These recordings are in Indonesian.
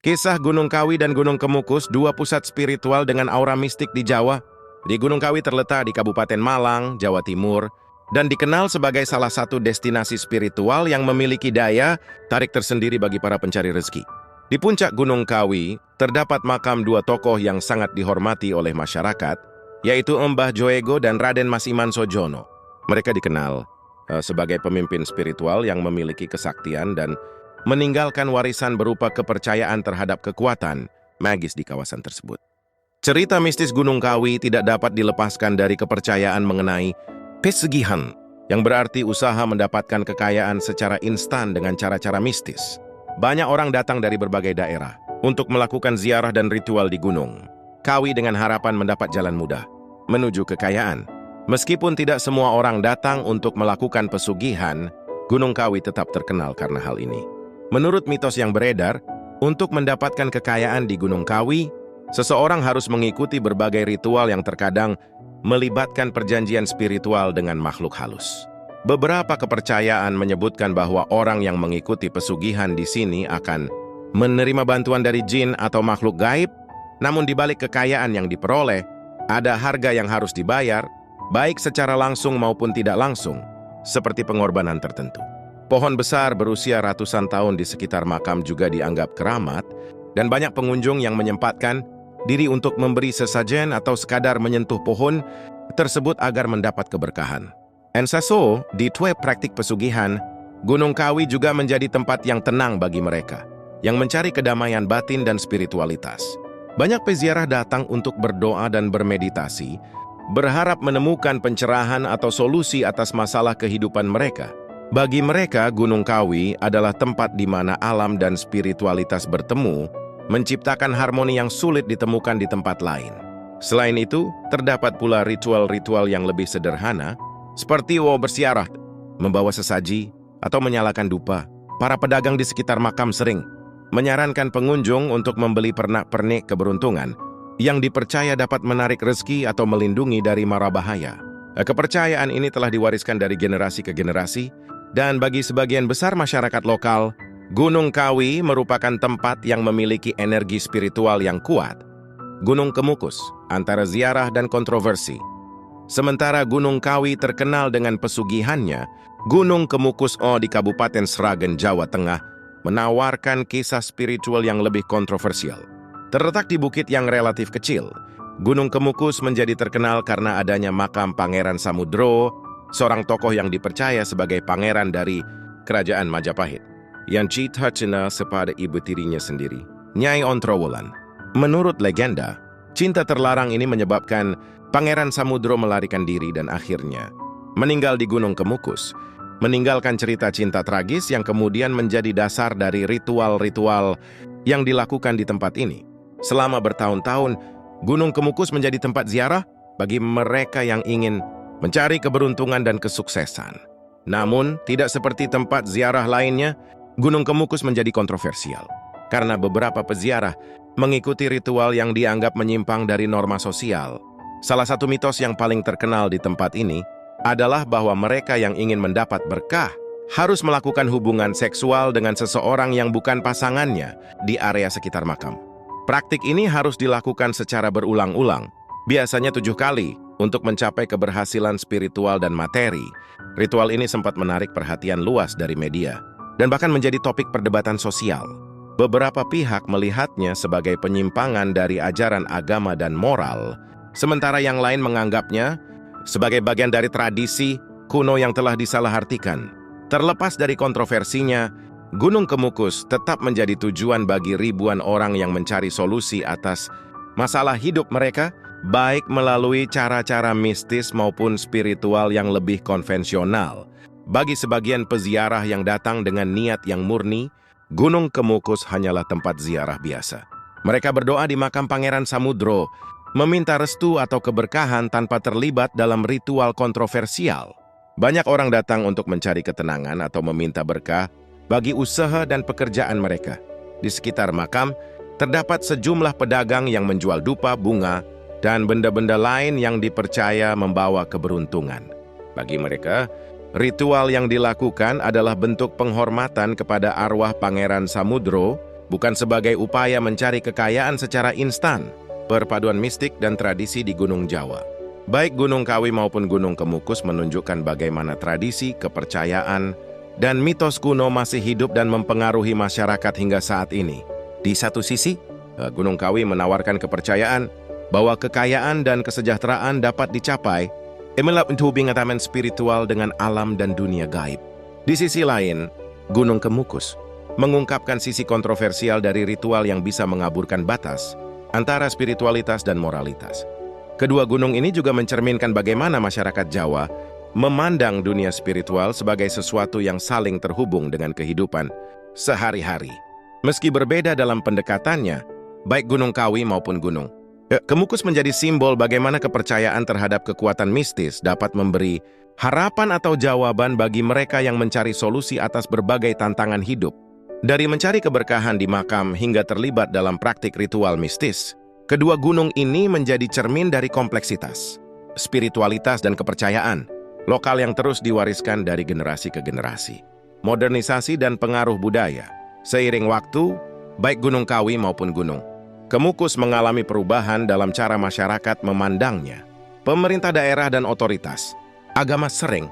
Kisah Gunung Kawi dan Gunung Kemukus, dua pusat spiritual dengan aura mistik di Jawa. Di Gunung Kawi terletak di Kabupaten Malang, Jawa Timur, dan dikenal sebagai salah satu destinasi spiritual yang memiliki daya tarik tersendiri bagi para pencari rezeki. Di puncak Gunung Kawi, terdapat makam dua tokoh yang sangat dihormati oleh masyarakat, yaitu Mbah Joego dan Raden Mas Iman Sojono. Mereka dikenal sebagai pemimpin spiritual yang memiliki kesaktian dan meninggalkan warisan berupa kepercayaan terhadap kekuatan magis di kawasan tersebut. Cerita mistis Gunung Kawi tidak dapat dilepaskan dari kepercayaan mengenai pesugihan, yang berarti usaha mendapatkan kekayaan secara instan dengan cara-cara mistis. Banyak orang datang dari berbagai daerah untuk melakukan ziarah dan ritual di Gunung Kawi dengan harapan mendapat jalan mudah menuju kekayaan. Meskipun tidak semua orang datang untuk melakukan pesugihan, Gunung Kawi tetap terkenal karena hal ini. Menurut mitos yang beredar, untuk mendapatkan kekayaan di Gunung Kawi, seseorang harus mengikuti berbagai ritual yang terkadang melibatkan perjanjian spiritual dengan makhluk halus. Beberapa kepercayaan menyebutkan bahwa orang yang mengikuti pesugihan di sini akan menerima bantuan dari jin atau makhluk gaib, namun di balik kekayaan yang diperoleh, ada harga yang harus dibayar, baik secara langsung maupun tidak langsung, seperti pengorbanan tertentu. Pohon besar berusia ratusan tahun di sekitar makam juga dianggap keramat, dan banyak pengunjung yang menyempatkan diri untuk memberi sesajen atau sekadar menyentuh pohon tersebut agar mendapat keberkahan. Ensaso, di tue praktik pesugihan, Gunung Kawi juga menjadi tempat yang tenang bagi mereka, yang mencari kedamaian batin dan spiritualitas. Banyak peziarah datang untuk berdoa dan bermeditasi, berharap menemukan pencerahan atau solusi atas masalah kehidupan mereka. Bagi mereka, Gunung Kawi adalah tempat di mana alam dan spiritualitas bertemu, menciptakan harmoni yang sulit ditemukan di tempat lain. Selain itu, terdapat pula ritual-ritual yang lebih sederhana, seperti bersiarah, membawa sesaji, atau menyalakan dupa. Para pedagang di sekitar makam sering menyarankan pengunjung untuk membeli pernak-pernik keberuntungan yang dipercaya dapat menarik rezeki atau melindungi dari mara bahaya. Kepercayaan ini telah diwariskan dari generasi ke generasi, dan bagi sebagian besar masyarakat lokal, Gunung Kawi merupakan tempat yang memiliki energi spiritual yang kuat. Gunung Kemukus, antara ziarah dan kontroversi. Sementara Gunung Kawi terkenal dengan pesugihannya, Gunung Kemukus di Kabupaten Sragen, Jawa Tengah, menawarkan kisah spiritual yang lebih kontroversial. Terletak di bukit yang relatif kecil, Gunung Kemukus menjadi terkenal karena adanya makam Pangeran Samudro, seorang tokoh yang dipercaya sebagai pangeran dari Kerajaan Majapahit, yang cinta kepada ibu tirinya sendiri, Nyai Ontrowulan. Menurut legenda, cinta terlarang ini menyebabkan Pangeran Samudro melarikan diri dan akhirnya meninggal di Gunung Kemukus, meninggalkan cerita cinta tragis yang kemudian menjadi dasar dari ritual-ritual yang dilakukan di tempat ini. Selama bertahun-tahun, Gunung Kemukus menjadi tempat ziarah bagi mereka yang ingin mencari keberuntungan dan kesuksesan. Namun, tidak seperti tempat ziarah lainnya, Gunung Kemukus menjadi kontroversial karena beberapa peziarah mengikuti ritual yang dianggap menyimpang dari norma sosial. Salah satu mitos yang paling terkenal di tempat ini adalah bahwa mereka yang ingin mendapat berkah harus melakukan hubungan seksual dengan seseorang yang bukan pasangannya di area sekitar makam. Praktik ini harus dilakukan secara berulang-ulang, biasanya 7 kali, untuk mencapai keberhasilan spiritual dan materi. Ritual ini sempat menarik perhatian luas dari media, dan bahkan menjadi topik perdebatan sosial. Beberapa pihak melihatnya sebagai penyimpangan dari ajaran agama dan moral, sementara yang lain menganggapnya sebagai bagian dari tradisi kuno yang telah disalahartikan. Terlepas dari kontroversinya, Gunung Kemukus tetap menjadi tujuan bagi ribuan orang yang mencari solusi atas masalah hidup mereka, baik melalui cara-cara mistis maupun spiritual yang lebih konvensional. Bagi sebagian peziarah yang datang dengan niat yang murni, Gunung Kemukus hanyalah tempat ziarah biasa. Mereka berdoa di makam Pangeran Samudro, meminta restu atau keberkahan tanpa terlibat dalam ritual kontroversial. Banyak orang datang untuk mencari ketenangan atau meminta berkah bagi usaha dan pekerjaan mereka. Di sekitar makam, terdapat sejumlah pedagang yang menjual dupa, bunga, dan benda-benda lain yang dipercaya membawa keberuntungan. Bagi mereka, ritual yang dilakukan adalah bentuk penghormatan kepada arwah Pangeran Samudro bukan sebagai upaya mencari kekayaan secara instan. Perpaduan mistik dan tradisi di Gunung Jawa. Baik Gunung Kawi maupun Gunung Kemukus menunjukkan bagaimana tradisi, kepercayaan, dan mitos kuno masih hidup dan mempengaruhi masyarakat hingga saat ini. Di satu sisi, Gunung Kawi menawarkan kepercayaan bahwa kekayaan dan kesejahteraan dapat dicapai melalui hubungan spiritual dengan alam dan dunia gaib. Di sisi lain, Gunung Kemukus mengungkapkan sisi kontroversial dari ritual yang bisa mengaburkan batas antara spiritualitas dan moralitas. Kedua gunung ini juga mencerminkan bagaimana masyarakat Jawa memandang dunia spiritual sebagai sesuatu yang saling terhubung dengan kehidupan sehari-hari. Meski berbeda dalam pendekatannya, baik Gunung Kawi maupun Gunung Kemukus menjadi simbol bagaimana kepercayaan terhadap kekuatan mistis dapat memberi harapan atau jawaban bagi mereka yang mencari solusi atas berbagai tantangan hidup. Dari mencari keberkahan di makam hingga terlibat dalam praktik ritual mistis, kedua gunung ini menjadi cermin dari kompleksitas, spiritualitas dan kepercayaan lokal yang terus diwariskan dari generasi ke generasi. Modernisasi dan pengaruh budaya. Seiring waktu, baik Gunung Kawi maupun Gunung Kemukus mengalami perubahan dalam cara masyarakat memandangnya. Pemerintah daerah dan otoritas agama sering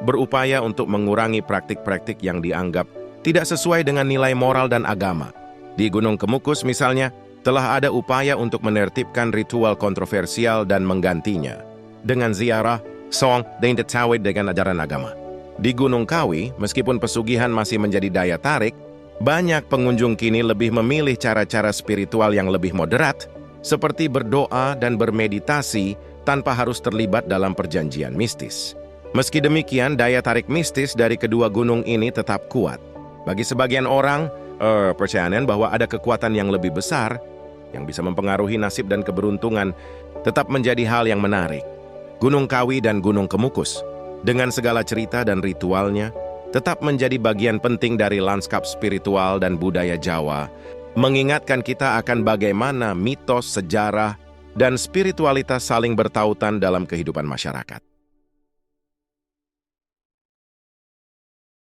berupaya untuk mengurangi praktik-praktik yang dianggap tidak sesuai dengan nilai moral dan agama. Di Gunung Kemukus misalnya, telah ada upaya untuk menertibkan ritual kontroversial dan menggantinya dengan ziarah, song, dan tetawid dengan ajaran agama. Di Gunung Kawi, meskipun pesugihan masih menjadi daya tarik, banyak pengunjung kini lebih memilih cara-cara spiritual yang lebih moderat, seperti berdoa dan bermeditasi tanpa harus terlibat dalam perjanjian mistis. Meski demikian, daya tarik mistis dari kedua gunung ini tetap kuat. Bagi sebagian orang, percayaan bahwa ada kekuatan yang lebih besar, yang bisa mempengaruhi nasib dan keberuntungan, tetap menjadi hal yang menarik. Gunung Kawi dan Gunung Kemukus, dengan segala cerita dan ritualnya, tetap menjadi bagian penting dari lanskap spiritual dan budaya Jawa, mengingatkan kita akan bagaimana mitos, sejarah, dan spiritualitas saling bertautan dalam kehidupan masyarakat.